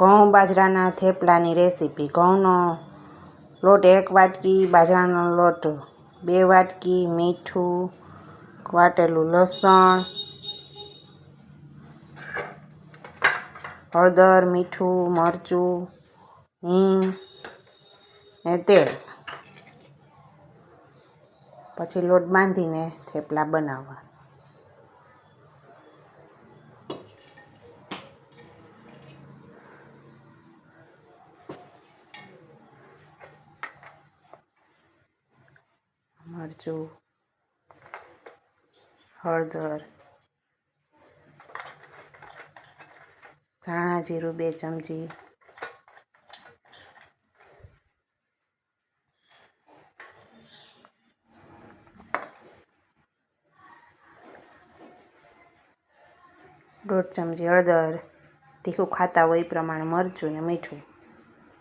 ઘઉં બાજરાના થેપલાની રેસીપી. ઘઉંનો લોટ 1 વાટકી, બાજરાનો લોટ 2 વાટકી, મીઠું, વાટેલું લસણ, હળદર, મીઠું, મરચું, હિંગ ને તેલ. પછી લોટ બાંધીને થેપલા બનાવવા. મરચું, હળદર, ધાણા જીરું 2 ચમચી, દોઢ ચમચી હળદર, તીખું ખાતા હોય એ પ્રમાણે મરચું ને મીઠું.